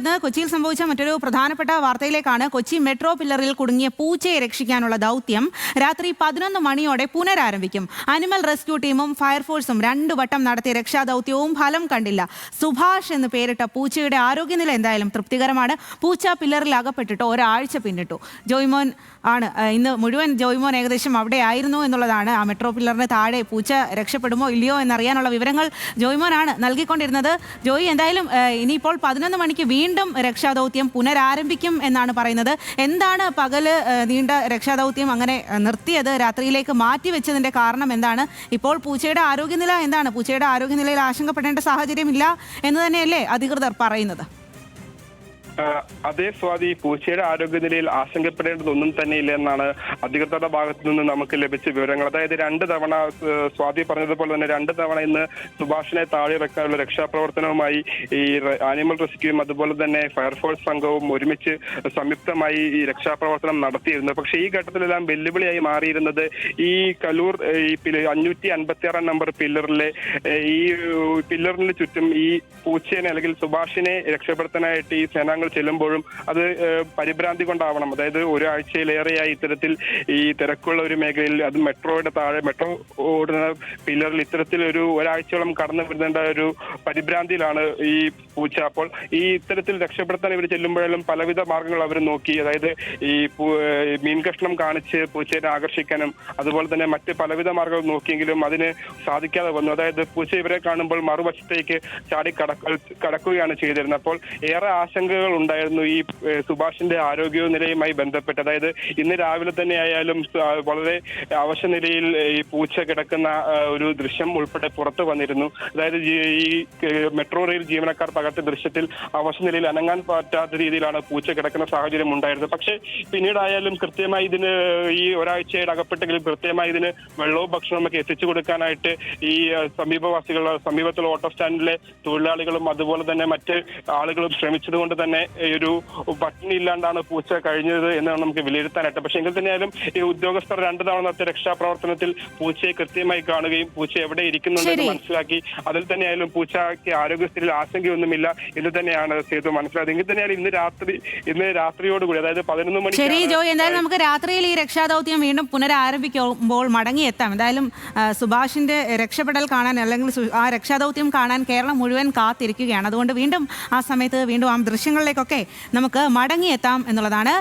ഇന്ന് കൊച്ചിയിൽ സംഭവിച്ച മറ്റൊരു പ്രധാനപ്പെട്ട വാർത്തയിലേക്കാണ്. കൊച്ചി മെട്രോ പില്ലറിൽ കുടുങ്ങിയ പൂച്ചയെ രക്ഷിക്കാനുള്ള ദൗത്യം രാത്രി 11 മണിയോടെ പുനരാരംഭിക്കും. അനിമൽ റെസ്ക്യൂ ടീമും ഫയർഫോഴ്സും 2 വട്ടം നടത്തിയ രക്ഷാദൗത്യവും ഫലം കണ്ടില്ല. സുഭാഷ് എന്ന് പേരിട്ട പൂച്ചയുടെ ആരോഗ്യനില എന്തായാലും തൃപ്തികരമാണ്. പൂച്ച പില്ലറിൽ അകപ്പെട്ടിട്ട് ഒരാഴ്ച പിന്നിട്ടു. ജോയ്മോൻ ആണ് ഇന്ന് മുഴുവൻ. ജോയ്മോൻ ഏകദേശം അവിടെ ആയിരുന്നു എന്നുള്ളതാണ്. ആ മെട്രോ പില്ലറിന് താഴെ പൂച്ച രക്ഷപ്പെടുമോ ഇല്ലയോ എന്നറിയാനുള്ള വിവരങ്ങൾ ജോയ്മോനാണ് നൽകിക്കൊണ്ടിരുന്നത്. ജോയി, എന്തായാലും ഇനിയിപ്പോൾ 11 മണിക്ക് വീണ്ടും രക്ഷാദൗത്യം പുനരാരംഭിക്കും എന്നാണ് പറയുന്നത്. എന്താണ് പകല് നീണ്ട രക്ഷാദൗത്യം അങ്ങനെ നിർത്തിയത്, രാത്രിയിലേക്ക് മാറ്റിവെച്ചതിന്റെ കാരണം എന്താണ്? ഇപ്പോൾ പൂച്ചയുടെ ആരോഗ്യനില എന്താണ്? പൂച്ചയുടെ ആരോഗ്യനിലയിൽ ആശങ്കപ്പെടേണ്ട സാഹചര്യമില്ല എന്ന് തന്നെയല്ലേ അധികൃതർ പറയുന്നത്? അതേ സ്വാതി, പൂച്ചയുടെ ആരോഗ്യനിലയിൽ ആശങ്കപ്പെടേണ്ടതൊന്നും തന്നെയില്ല എന്നാണ് അധികൃതരുടെ ഭാഗത്തു നിന്ന് നമുക്ക് ലഭിച്ച വിവരങ്ങൾ. അതായത് 2 തവണ സ്വാതി പറഞ്ഞതുപോലെ തന്നെ 2 തവണ ഇന്ന് സുഭാഷിനെ താഴെ വെക്കാനുള്ള രക്ഷാപ്രവർത്തനവുമായി ഈ ആനിമൽ റെസ്ക്യൂവും അതുപോലെ തന്നെ ഫയർഫോഴ്സ് സംഘവും ഒരുമിച്ച് സംയുക്തമായി ഈ രക്ഷാപ്രവർത്തനം നടത്തിയിരുന്നു. പക്ഷേ ഈ ഘട്ടത്തിലെല്ലാം വെല്ലുവിളിയായി മാറിയിരുന്നത് ഈ കലൂർ 556 നമ്പർ പില്ലറിലെ ഈ പില്ലറിന് ചുറ്റും ഈ പൂച്ചേനെ അല്ലെങ്കിൽ സുഭാഷിനെ രക്ഷപ്പെടുത്താനായിട്ട് ഈ സേനാംഗങ്ങൾ ചെല്ലുമ്പോഴും അത് പരിഭ്രാന്തി കൊണ്ടാവണം. അതായത് ഒരാഴ്ചയിലേറെയായി ഇത്തരത്തിൽ ഈ തിരക്കുള്ള ഒരു മേഖലയിൽ, അത് മെട്രോയുടെ താഴെ മെട്രോ ഓടുന്ന പില്ലറിൽ ഇത്തരത്തിൽ ഒരാഴ്ചയോളം കടന്നു വരുന്നേണ്ട ഒരു പരിഭ്രാന്തിയിലാണ് ഈ പൂച്ച. അപ്പോൾ ഈ ഇത്തരത്തിൽ രക്ഷപ്പെടുത്താൻ ഇവർ ചെല്ലുമ്പോഴെല്ലാം പലവിധ മാർഗങ്ങൾ അവർ നോക്കി. അതായത് ഈ മീൻ കഷ്ണം കാണിച്ച് പൂച്ചയെ ആകർഷിക്കാനും അതുപോലെ തന്നെ മറ്റ് പലവിധ മാർഗങ്ങൾ നോക്കിയെങ്കിലും അതിന് സാധിക്കാതെ വന്നു. അതായത് പൂച്ച ഇവരെ കാണുമ്പോൾ മറുവശത്തേക്ക് ചാടി കടക്കുകയാണ് ചെയ്തിരുന്നത്. അപ്പോൾ ഏറെ ആശങ്കകൾ ഉണ്ടായിരുന്നു ഈ സുഭാഷിന്റെ ആരോഗ്യനിലയുമായി ബന്ധപ്പെട്ട്. അതായത് ഇന്ന് രാവിലെ തന്നെ ആയാലും വളരെ അവശനിലയിൽ ഈ പൂച്ച കിടക്കുന്ന ഒരു ദൃശ്യം ഉൾപ്പെടെ പുറത്തു വന്നിരുന്നു. അതായത് ഈ മെട്രോ റെയിൽ ജീവനക്കാർ പകർത്തിയ ദൃശ്യത്തിൽ അവശനിലയിൽ അനങ്ങാൻ പറ്റാത്ത രീതിയിലാണ് പൂച്ച കിടക്കുന്ന സാഹചര്യം ഉണ്ടായിരുന്നത്. പക്ഷേ പിന്നീടായാലും കൃത്യമായി ഇതിന് ഈ ഒരാഴ്ചയുടെ അകപ്പെട്ടെങ്കിലും കൃത്യമായി ഇതിന് വെള്ളവും ഭക്ഷണവും ഒക്കെ എത്തിച്ചു കൊടുക്കാനായിട്ട് ഈ സമീപത്തുള്ള ഓട്ടോ സ്റ്റാൻഡിലെ തൊഴിലാളികളും അതുപോലെ തന്നെ മറ്റ് ആളുകളും ശ്രമിച്ചത് കൊണ്ട് തന്നെ ഒരു പട്ടിണി ഇല്ലാണ്ടാണ് പൂച്ച കഴിഞ്ഞത് എന്നാണ് നമുക്ക് വിലയിരുത്താനായിട്ട്. പക്ഷെ എങ്കിൽ തന്നെയായാലും ഈ ഉദ്യോഗസ്ഥർ 2 തവണ നടത്തിയ രക്ഷാപ്രവർത്തനത്തിൽ പൂച്ചയെ കൃത്യമായി കാണുകയും പൂച്ച എവിടെ ഇരിക്കുന്നുണ്ടെന്ന് മനസ്സിലാക്കി. അതിൽ തന്നെയായാലും പൂച്ചയ്ക്ക് ആരോഗ്യസ്ഥിതിയിൽ ആശങ്കയൊന്നുമില്ല എന്ന് തന്നെയാണ് സേതു മനസ്സിലായത്. എങ്കിൽ തന്നെയാലും ഇന്ന് രാത്രിയോടുകൂടി, അതായത് 11 മണി. ശരി ജോയ്, എന്തായാലും നമുക്ക് രാത്രിയിൽ ഈ രക്ഷാദൗത്യം വീണ്ടും പുനരാരംഭിക്കുമ്പോൾ മടങ്ങിയെത്താം. എന്തായാലും സുഭാഷിന്റെ രക്ഷപ്പെടൽ കാണാൻ അല്ലെങ്കിൽ ആ രക്ഷാദൗത്യം കാണാൻ കേരളം മുഴുവൻ കാത്തിരിക്കുകയാണ്. അതുകൊണ്ട് വീണ്ടും ആ സമയത്ത് വീണ്ടും ആ ദൃശ്യങ്ങളിലേക്കൊക്കെ നമുക്ക് മടങ്ങിയെത്താം എന്നുള്ളതാണ്.